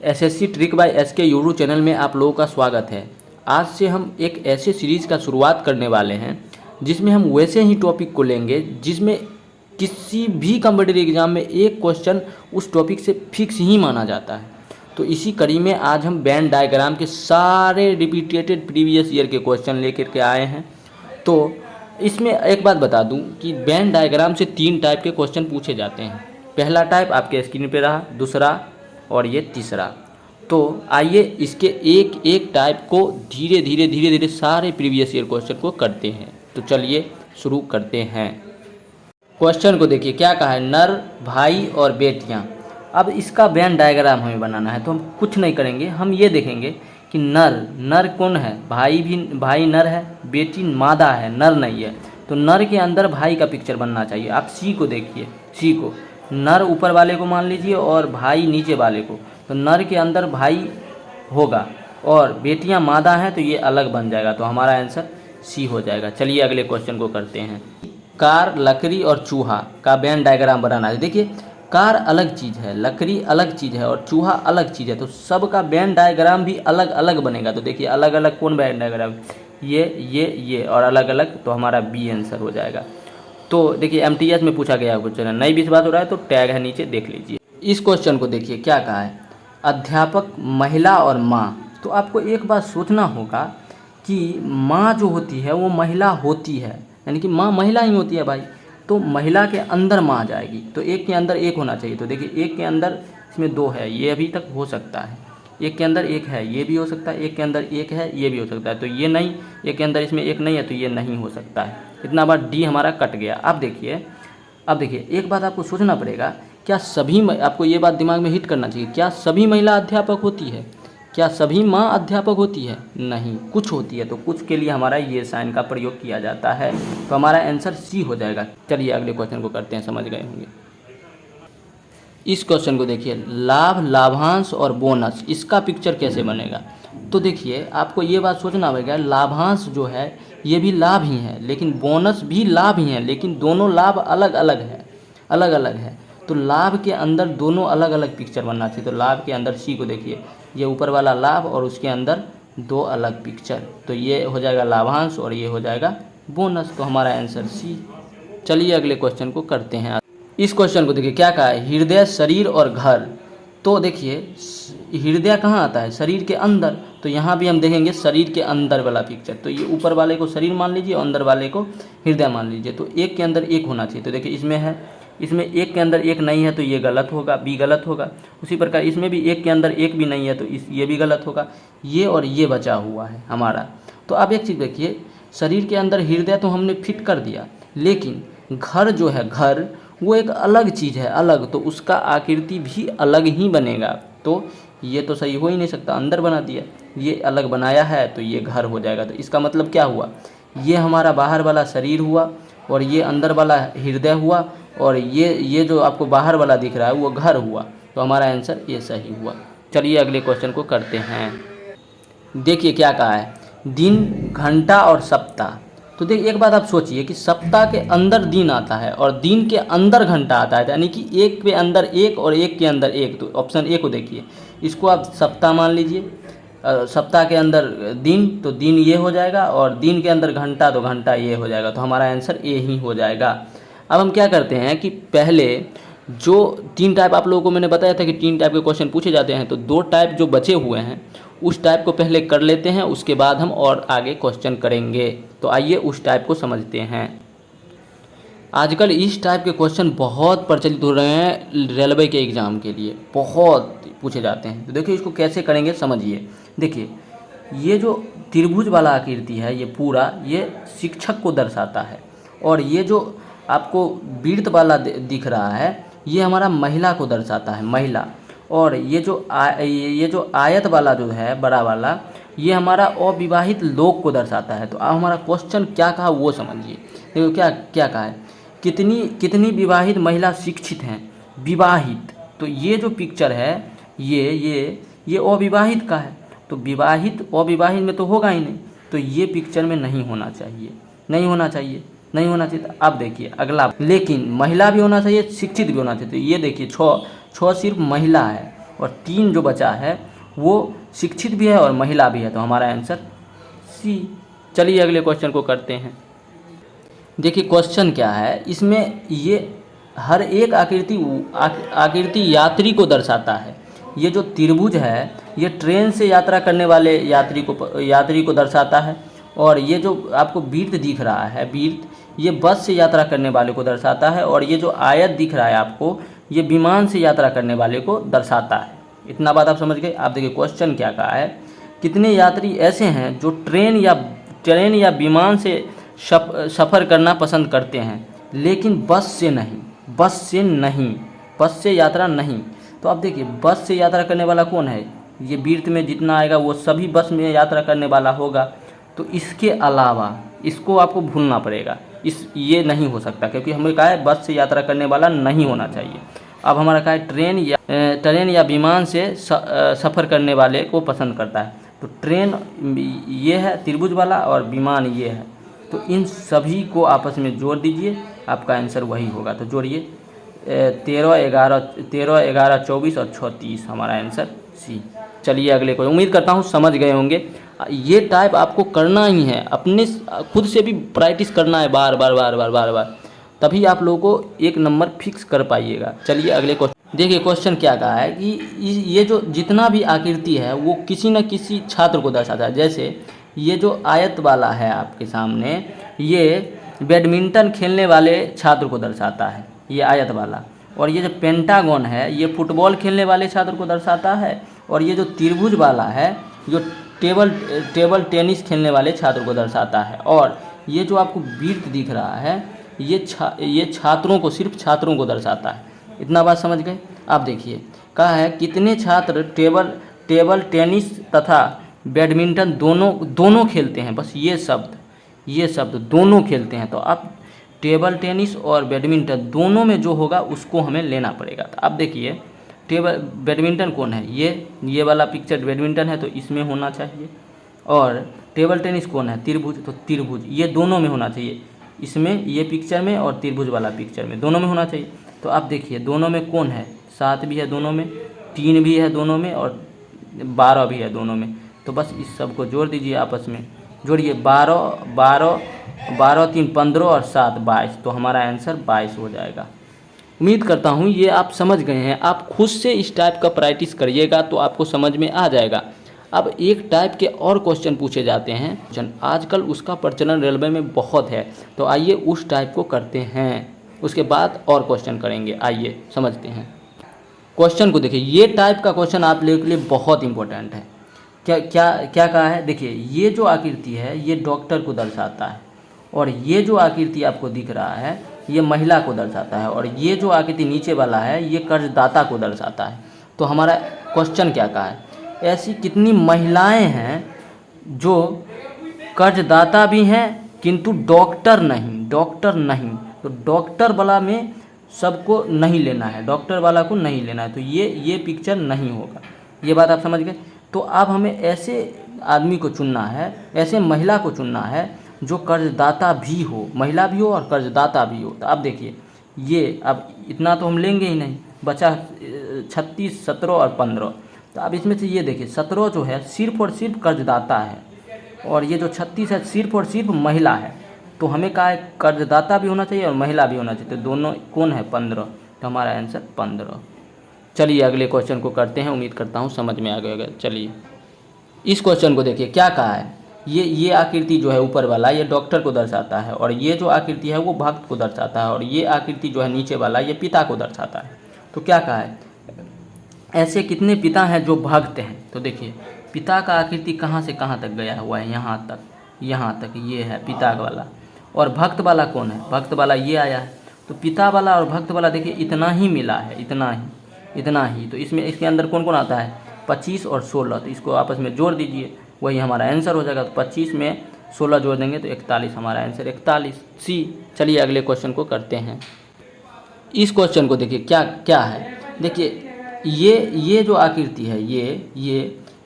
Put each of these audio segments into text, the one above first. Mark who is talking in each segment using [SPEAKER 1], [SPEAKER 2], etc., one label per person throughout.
[SPEAKER 1] SSC trick by SK YouTube channel में आप लोगों का स्वागत है। आज से हम एक ऐसे सीरीज़ का शुरुआत करने वाले हैं जिसमें हम वैसे ही टॉपिक को लेंगे जिसमें किसी भी कॉम्पिटिटिव एग्जाम में एक क्वेश्चन उस टॉपिक से फिक्स ही माना जाता है। तो इसी कड़ी में आज हम वेन डायग्राम के सारे रिपीटेड प्रीवियस ईयर के क्वेश्चन लेकर के आए हैं। तो इसमें एक बात बता दूं कि वेन डायग्राम से 3 टाइप के क्वेश्चन पूछे जाते हैं। पहला टाइप आपके स्क्रीन पे रहा, दूसरा और ये तीसरा। तो आइए इसके एक एक टाइप को धीरे धीरे सारे प्रीवियस ईयर क्वेश्चन को करते हैं। तो चलिए शुरू करते हैं। क्वेश्चन को देखिए क्या कहा है, नर भाई और बेटियां। अब इसका वेन डायग्राम हमें बनाना है तो हम कुछ नहीं करेंगे, हम ये देखेंगे कि नर कौन है, भाई नर है, बेटी मादा है, नर नहीं है। तो नर के अंदर भाई का पिक्चर बनना चाहिए। आप सी को देखिए, सी को नर ऊपर वाले को मान लीजिए और भाई नीचे वाले को। तो नर के अंदर भाई होगा और बेटियां मादा हैं तो ये अलग बन जाएगा। तो हमारा आंसर सी हो जाएगा। चलिए अगले क्वेश्चन को करते हैं। कार, लकड़ी और चूहा का वेन डायग्राम बनाना है। देखिए कार अलग चीज़ है, लकड़ी अलग चीज़ है और चूहा अलग चीज़ है। तो सबका वेन डायग्राम भी अलग अलग बनेगा। तो देखिए अलग अलग कौन वेन डायग्राम, ये और अलग अलग। तो हमारा बी आंसर हो जाएगा। तो देखिए एमटीएस में पूछा गया क्वेश्चन है, नहीं विश्वास हो रहा है तो टैग है नीचे, देख लीजिए। इस क्वेश्चन को देखिए क्या कहा है, अध्यापक, महिला और माँ। तो आपको एक बात सोचना होगा कि माँ जो होती है वो महिला होती है, यानी कि माँ महिला ही होती है भाई। तो महिला के अंदर माँ आ जाएगी। तो एक के अंदर एक होना चाहिए। तो देखिए एक के अंदर इसमें 2 है, ये अभी तक हो सकता है। एक के अंदर एक है, ये भी हो सकता है। एक के अंदर एक है, ये भी हो सकता है। तो ये नहीं, एक के अंदर इसमें एक नहीं है तो ये नहीं हो सकता है। इतना बार डी हमारा कट गया। अब देखिए एक बात आपको सोचना पड़ेगा, क्या सभी, आपको ये बात दिमाग में हिट करना चाहिए, क्या सभी महिला अध्यापक होती है, क्या सभी माँ अध्यापक होती है? नहीं, कुछ होती है। तो कुछ के लिए हमारा ये साइन का प्रयोग किया जाता है। तो हमारा आंसर सी हो जाएगा। चलिए अगले क्वेश्चन को करते हैं, समझ गए होंगे। इस क्वेश्चन को देखिए, लाभ, लाभांश और बोनस, इसका पिक्चर कैसे बनेगा? तो देखिए आपको ये बात सोचना पड़ेगा, लाभांश जो है ये भी लाभ ही है, लेकिन बोनस भी लाभ ही है, लेकिन दोनों लाभ अलग अलग है। तो लाभ के अंदर दोनों अलग अलग पिक्चर बनना चाहिए। तो लाभ के अंदर सी को देखिए, ये ऊपर वाला लाभ और उसके अंदर 2 अलग पिक्चर। तो ये हो जाएगा लाभांश और ये हो जाएगा बोनस। तो हमारा आंसर सी। चलिए अगले क्वेश्चन को करते हैं। इस क्वेश्चन को देखिए क्या कहा है, हृदय, शरीर और घर। तो देखिए हृदय कहाँ आता है, शरीर के अंदर। तो यहाँ भी हम देखेंगे शरीर के अंदर वाला पिक्चर। तो ये ऊपर वाले को शरीर मान लीजिए और अंदर वाले को हृदय मान लीजिए। तो एक के अंदर एक होना चाहिए। तो देखिए इसमें है, इसमें एक के अंदर एक नहीं है तो ये गलत होगा, बी गलत होगा। उसी प्रकार इसमें भी एक के अंदर एक भी नहीं है तो ये भी गलत होगा। ये और ये बचा हुआ है हमारा। तो अब एक चीज़ देखिए, शरीर के अंदर हृदय तो हमने फिट कर दिया, लेकिन घर जो है, घर वो एक अलग चीज़ है, अलग। तो उसका आकृति भी अलग ही बनेगा। तो ये तो सही हो ही नहीं सकता, अंदर बना दिया, ये अलग बनाया है तो ये घर हो जाएगा। तो इसका मतलब क्या हुआ, ये हमारा बाहर वाला शरीर हुआ और ये अंदर वाला हृदय हुआ और ये जो आपको बाहर वाला दिख रहा है वो घर हुआ। तो हमारा आंसर ये सही हुआ। चलिए अगले क्वेश्चन को करते हैं। देखिए क्या कहा है, दिन, घंटा और सप्ताह। तो देखिए एक बात आप सोचिए कि सप्ताह के अंदर दिन आता है और दिन के अंदर घंटा आता है, यानी कि एक के अंदर एक और एक के अंदर एक। तो ऑप्शन ए को देखिए, इसको आप सप्ताह मान लीजिए, सप्ताह के अंदर दिन तो दिन ये हो जाएगा और दिन के अंदर घंटा तो घंटा ये हो जाएगा। तो हमारा आंसर ए ही हो जाएगा। अब हम क्या करते हैं कि पहले जो 3 टाइप आप लोगों को मैंने बताया था कि 3 टाइप के क्वेश्चन पूछे जाते हैं, तो 2 टाइप जो बचे हुए हैं उस टाइप को पहले कर लेते हैं, उसके बाद हम और आगे क्वेश्चन करेंगे। तो आइए उस टाइप को समझते हैं। आजकल इस टाइप के क्वेश्चन बहुत प्रचलित हो रहे हैं, रेलवे के एग्ज़ाम के लिए बहुत पूछे जाते हैं। तो देखिए इसको कैसे करेंगे समझिए। देखिए ये जो त्रिभुज वाला आकृति है ये पूरा ये शिक्षक को दर्शाता है, और ये जो आपको वृत्त वाला दिख रहा है ये हमारा महिला को दर्शाता है, महिला। और ये जो आयत वाला जो है बड़ा वाला ये हमारा अविवाहित लोग को दर्शाता है। तो अब हमारा क्वेश्चन क्या कहा वो समझिए। देखो क्या कहा है, कितनी विवाहित महिला शिक्षित हैं, विवाहित। तो ये जो पिक्चर है ये अविवाहित का है। तो विवाहित अविवाहित में तो होगा ही नहीं, तो ये पिक्चर में नहीं होना चाहिए। तो अब देखिए अगला, लेकिन महिला भी होना चाहिए, शिक्षित भी होना चाहिए। तो ये देखिए 6 सिर्फ महिला है, और 3 जो बचा है वो शिक्षित भी है और महिला भी है, तो हमारा आंसर सी। चलिए अगले क्वेश्चन को करते हैं। देखिए क्वेश्चन क्या है, इसमें ये हर एक आकृति यात्री को दर्शाता है। ये जो त्रिभुज है ये ट्रेन से यात्रा करने वाले यात्री को दर्शाता है, और ये जो आपको वृत्त दिख रहा है, वृत्त ये बस से यात्रा करने वाले को दर्शाता है, और ये जो आयत दिख रहा है आपको ये विमान से यात्रा करने वाले को दर्शाता है। इतना बात आप समझ गए। आप देखिए क्वेश्चन क्या कहा है, कितने यात्री ऐसे हैं जो ट्रेन या विमान से सफ़र करना पसंद करते हैं लेकिन बस से यात्रा नहीं। तो आप देखिए बस से यात्रा करने वाला कौन है, ये वृत्त में जितना आएगा वो सभी बस में यात्रा करने वाला होगा। तो इसके अलावा इसको आपको भूलना पड़ेगा, ये नहीं हो सकता, क्योंकि हमें कहा है बस से यात्रा करने वाला नहीं होना चाहिए। अब हमारा कहा है ट्रेन या विमान से सफ़र करने वाले को पसंद करता है। तो ट्रेन ये है त्रिभुज वाला और विमान ये है, तो इन सभी को आपस में जोड़ दीजिए, आपका आंसर वही होगा। तो जोड़िए 13, 11, 24 और 36, हमारा आंसर सी। चलिए अगले को, उम्मीद करता हूँ समझ गए होंगे। ये टाइप आपको करना ही है, अपने खुद से भी प्रैक्टिस करना है बार बार, तभी आप लोगों को एक नंबर फिक्स कर पाइएगा। चलिए अगले क्वेश्चन देखिए। क्वेश्चन क्या कहा है कि ये जो जितना भी आकृति है वो किसी न किसी छात्र को दर्शाता है। जैसे ये जो आयत वाला है आपके सामने, ये बैडमिंटन खेलने वाले छात्र को दर्शाता है, ये आयत वाला। और ये जो पेंटागन है ये फुटबॉल खेलने वाले छात्र को दर्शाता है। और ये जो त्रिभुज वाला है जो टेबल टेनिस खेलने वाले छात्र को दर्शाता है। और ये जो आपको वृत्त दिख रहा है ये छात्रों को, सिर्फ छात्रों को दर्शाता है। इतना बात समझ गए। आप देखिए कहा है कितने छात्र टेबल टेनिस तथा बैडमिंटन दोनों खेलते हैं। बस ये शब्द दोनों खेलते हैं। तो आप टेबल टेनिस और बैडमिंटन दोनों में जो होगा उसको हमें लेना पड़ेगा। तो आप देखिए बैडमिंटन कौन है, ये वाला पिक्चर बैडमिंटन है तो इसमें होना चाहिए। और टेबल टेनिस कौन है, त्रिभुज, तो त्रिभुज ये दोनों में होना चाहिए, इसमें ये पिक्चर में और त्रिभुज वाला पिक्चर में, दोनों में होना चाहिए। तो आप देखिए दोनों में कौन है, 7 भी है दोनों में, 3 भी है दोनों में और 12 भी है दोनों में। तो बस इस सब को जोड़ दीजिए, आपस में जोड़िए 12, 3 15 और 7 22, तो हमारा आंसर 22 हो जाएगा। उम्मीद करता हूँ ये आप समझ गए हैं। आप खुद से इस टाइप का प्रैक्टिस करिएगा तो आपको समझ में आ जाएगा। अब एक टाइप के और क्वेश्चन पूछे जाते हैं, आजकल उसका प्रचलन रेलवे में बहुत है, तो आइए उस टाइप को करते हैं, उसके बाद और क्वेश्चन करेंगे। आइए समझते हैं क्वेश्चन को। देखिए ये टाइप का क्वेश्चन आप लोगों के लिए बहुत इंपॉर्टेंट है। क्या कहा है, देखिए ये जो आकृति है ये डॉक्टर को दर्शाता है, और ये जो आकृति आपको दिख रहा है ये महिला को दर्शाता है, और ये जो आकृति नीचे वाला है ये कर्जदाता को दर्शाता है। तो हमारा क्वेश्चन क्या कहा है, ऐसी कितनी महिलाएं हैं जो कर्जदाता भी हैं किंतु डॉक्टर नहीं। तो डॉक्टर वाला में सबको नहीं लेना है, डॉक्टर वाला को नहीं लेना है, तो ये पिक्चर नहीं होगा। ये बात आप समझ गए। तो अब हमें ऐसे आदमी को चुनना है, ऐसे महिला को चुनना है जो कर्जदाता भी हो, महिला भी हो और कर्जदाता भी हो। तो आप देखिए ये, अब इतना तो हम लेंगे ही नहीं, बचा 36, 17 और 15। तो अब इसमें से ये देखिए 17 जो है सिर्फ और सिर्फ कर्जदाता है, और ये जो 36 है सिर्फ और सिर्फ महिला है। तो हमें कहा है कर्जदाता भी होना चाहिए और महिला भी होना चाहिए, तो दोनों कौन है, 15। तो हमारा आंसर 15। चलिए अगले क्वेश्चन को करते हैं, उम्मीद करता हूँ समझ में आ गया। चलिए इस क्वेश्चन को देखिए क्या कहा है, ये आकृति जो है ऊपर वाला ये डॉक्टर को दर्शाता है, और ये जो आकृति है वो भक्त को दर्शाता है, और ये आकृति जो है नीचे वाला ये पिता को दर्शाता है। तो क्या कहा है, ऐसे कितने पिता हैं जो भक्त हैं। तो देखिए पिता का आकृति कहाँ से कहाँ तक गया हुआ है, यहाँ तक ये है पिता वाला। और भक्त वाला कौन है, भक्त वाला ये आया है। तो पिता वाला और भक्त वाला देखिए इतना ही मिला है, इतना ही। तो इसमें इसके अंदर कौन कौन आता है, 25 और 16। तो इसको आपस में जोड़ दीजिए, वही हमारा आंसर हो जाएगा। तो 25 में 16 जोड़ देंगे तो 41, हमारा आंसर 41 सी। चलिए अगले क्वेश्चन को करते हैं। इस क्वेश्चन को देखिए क्या है, देखिए ये जो आकृति है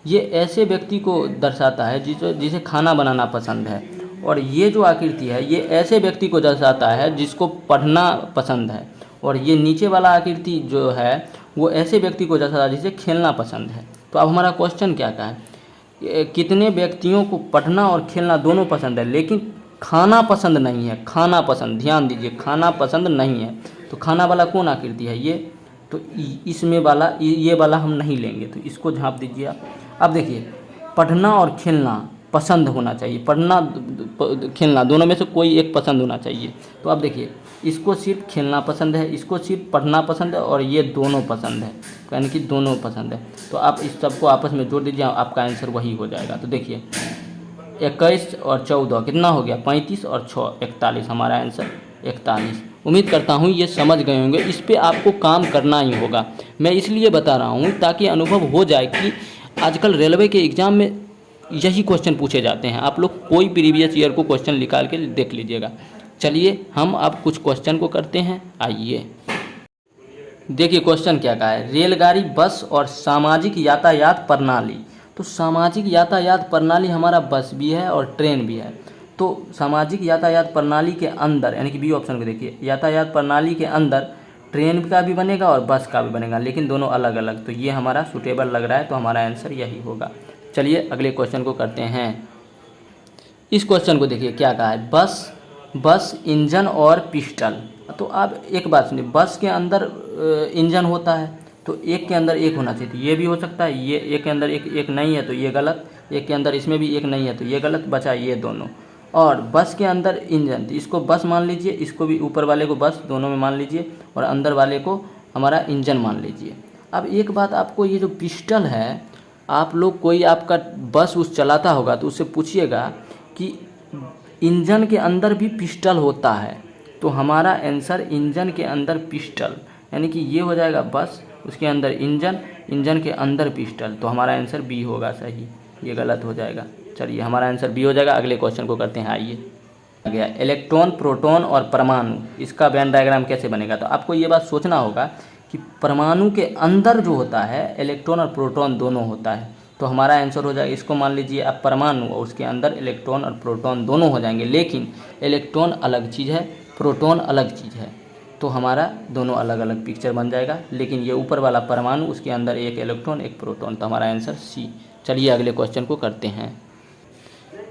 [SPEAKER 1] ये ऐसे व्यक्ति को दर्शाता है जिसे खाना बनाना पसंद है, और ये जो आकृति है ये ऐसे व्यक्ति को दर्शाता है जिसको पढ़ना पसंद है, और ये नीचे वाला आकृति जो है वो ऐसे व्यक्ति को दर्शाता है जिसे खेलना पसंद है। तो अब हमारा क्वेश्चन क्या का है, कितने व्यक्तियों को पढ़ना और खेलना दोनों पसंद है लेकिन खाना पसंद नहीं है। खाना पसंद, ध्यान दीजिए, खाना पसंद नहीं है। तो खाना वाला कौन आकृति है ये, तो इसमें वाला ये वाला हम नहीं लेंगे, तो इसको झाँप दीजिए आप। अब देखिए, पढ़ना और खेलना पसंद होना चाहिए, पढ़ना खेलना दोनों में से कोई एक पसंद होना चाहिए। तो अब देखिए, इसको सिर्फ खेलना पसंद है, इसको सिर्फ पढ़ना पसंद है और ये दोनों पसंद है, यानी कि दोनों पसंद है। तो आप इस सबको आपस में जोड़ दीजिए, आपका आंसर वही हो जाएगा। तो देखिए 21 और 14 कितना हो गया, 35 और 6 41, हमारा आंसर 41। उम्मीद करता हूँ ये समझ गए होंगे। इस पे आपको काम करना ही होगा। मैं इसलिए बता रहा हूँ ताकि अनुभव हो जाए कि आजकल रेलवे के एग्ज़ाम में यही क्वेश्चन पूछे जाते हैं। आप लोग कोई प्रीवियस ईयर को क्वेश्चन निकाल के देख लीजिएगा। चलिए हम अब कुछ क्वेश्चन को करते हैं, आइए देखिए क्वेश्चन क्या कहा है, रेलगाड़ी, बस और सामाजिक यातायात प्रणाली। तो सामाजिक यातायात प्रणाली हमारा बस भी है और ट्रेन भी है। तो सामाजिक यातायात प्रणाली के अंदर, यानी कि बी ऑप्शन को देखिए, यातायात प्रणाली के अंदर ट्रेन का भी बनेगा और बस का भी बनेगा, लेकिन दोनों अलग अलग। तो ये हमारा सूटेबल लग रहा है, तो हमारा आंसर यही होगा। चलिए अगले क्वेश्चन को करते हैं। इस क्वेश्चन को देखिए क्या कहा है, बस इंजन और पिस्टल। तो आप एक बात सुनिए, बस के अंदर इंजन होता है तो एक के अंदर एक होना चाहिए, तो ये भी हो सकता है। ये एक के अंदर एक नहीं है तो ये गलत, एक के अंदर इसमें भी एक नहीं है तो ये गलत, बचा ये दोनों। और बस के अंदर इंजन, तो इसको बस मान लीजिए, इसको भी ऊपर वाले को बस, दोनों में मान लीजिए, और अंदर वाले को हमारा इंजन मान लीजिए। अब एक बात आपको, ये जो पिस्टल है, आप लोग कोई आपका बस उस चलाता होगा तो उससे पूछिएगा कि इंजन के अंदर भी पिस्टल होता है। तो हमारा आंसर इंजन के अंदर पिस्टल, यानी कि ये हो जाएगा बस, उसके अंदर इंजन, इंजन के अंदर पिस्टल। तो हमारा आंसर बी होगा सही, ये गलत हो जाएगा। चलिए हमारा आंसर बी हो जाएगा। अगले क्वेश्चन को करते हैं, आइए गया इलेक्ट्रॉन, प्रोटॉन और परमाणु, इसका वेन डायग्राम कैसे बनेगा। तो आपको ये बात सोचना होगा कि परमाणु के अंदर जो होता है इलेक्ट्रॉन और प्रोटॉन दोनों होता है। तो हमारा आंसर हो जाएगा, इसको मान लीजिए आप परमाणु, और उसके अंदर इलेक्ट्रॉन और प्रोटॉन दोनों हो जाएंगे, लेकिन इलेक्ट्रॉन अलग चीज़ है, प्रोटॉन अलग चीज़ है। तो हमारा दोनों अलग अलग पिक्चर बन जाएगा, लेकिन ये ऊपर वाला परमाणु, उसके अंदर एक इलेक्ट्रॉन एक प्रोटॉन। तो हमारा आंसर सी। चलिए अगले क्वेश्चन को करते हैं।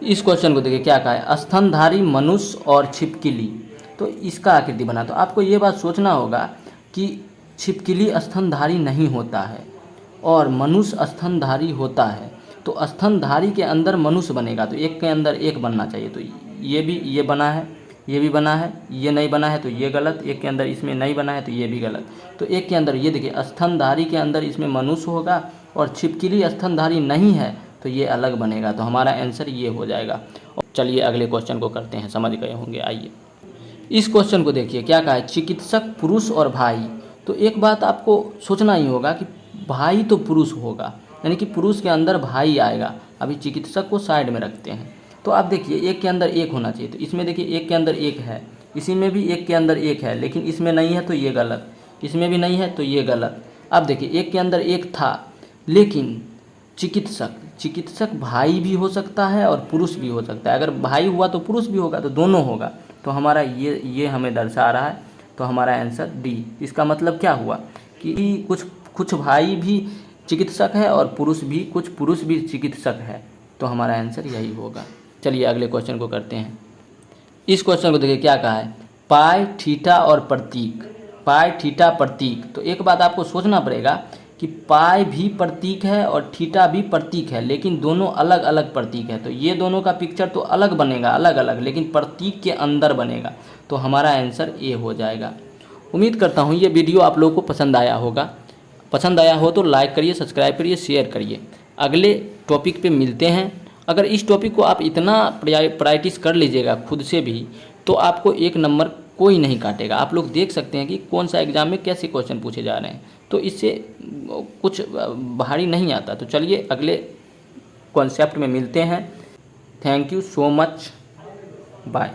[SPEAKER 1] इस क्वेश्चन को देखिए क्या कहा है, स्तनधारी, मनुष्य और छिपकली। तो इसका आकृति बना। तो आपको ये बात सोचना होगा कि छिपकली स्तनधारी नहीं होता है और मनुष्य स्तनधारी होता है। तो स्तनधारी के अंदर मनुष्य बनेगा, तो एक के अंदर एक बनना चाहिए। तो ये भी, ये बना है, ये भी बना है, ये नहीं बना है तो ये गलत, एक के अंदर इसमें नहीं बना है तो ये भी गलत। तो एक के अंदर ये देखिए, स्तनधारी के अंदर इसमें मनुष्य होगा और छिपकली स्तनधारी नहीं है तो ये अलग बनेगा। तो हमारा आंसर ये हो जाएगा। चलिए अगले क्वेश्चन को करते हैं, समझ गए होंगे। आइए इस क्वेश्चन को देखिए क्या कहा है, चिकित्सक, पुरुष और भाई। तो एक बात आपको सोचना ही होगा कि भाई तो पुरुष होगा, यानी कि पुरुष के अंदर भाई आएगा। अभी चिकित्सक को साइड में रखते हैं। तो आप देखिए एक के अंदर एक होना चाहिए, तो इसमें देखिए एक के अंदर एक है, इसी में भी एक के अंदर एक है, लेकिन इसमें नहीं है तो ये गलत, इसमें भी नहीं है तो ये गलत। अब देखिए एक के अंदर एक था, लेकिन चिकित्सक भाई भी हो सकता है और पुरुष भी हो सकता है। अगर भाई हुआ तो पुरुष भी होगा, तो दोनों होगा। तो हमारा ये हमें दर्शा रहा है। तो हमारा आंसर डी। इसका मतलब क्या हुआ कि कुछ भाई भी चिकित्सक है और कुछ पुरुष भी चिकित्सक है। तो हमारा आंसर यही होगा। चलिए अगले क्वेश्चन को करते हैं। इस क्वेश्चन को देखिए क्या कहा है, पाई, थीटा और प्रतीक। पाई, थीटा, प्रतीक। तो एक बात आपको सोचना पड़ेगा कि पाई भी प्रतीक है और थीटा भी प्रतीक है, लेकिन दोनों अलग अलग प्रतीक है। तो ये दोनों का पिक्चर तो अलग बनेगा, अलग अलग, लेकिन प्रतीक के अंदर बनेगा। तो हमारा आंसर ए हो जाएगा। उम्मीद करता हूँ ये वीडियो आप लोगों को पसंद आया होगा। पसंद आया हो तो लाइक करिए, सब्सक्राइब करिए, शेयर करिए। अगले टॉपिक पे मिलते हैं। अगर इस टॉपिक को आप इतना प्रैक्टिस कर लीजिएगा खुद से भी, तो आपको 1 नंबर कोई नहीं काटेगा। आप लोग देख सकते हैं कि कौन सा एग्ज़ाम में कैसे क्वेश्चन पूछे जा रहे हैं, तो इससे कुछ भारी नहीं आता। तो चलिए अगले कॉन्सेप्ट में मिलते हैं। Thank you so much, bye.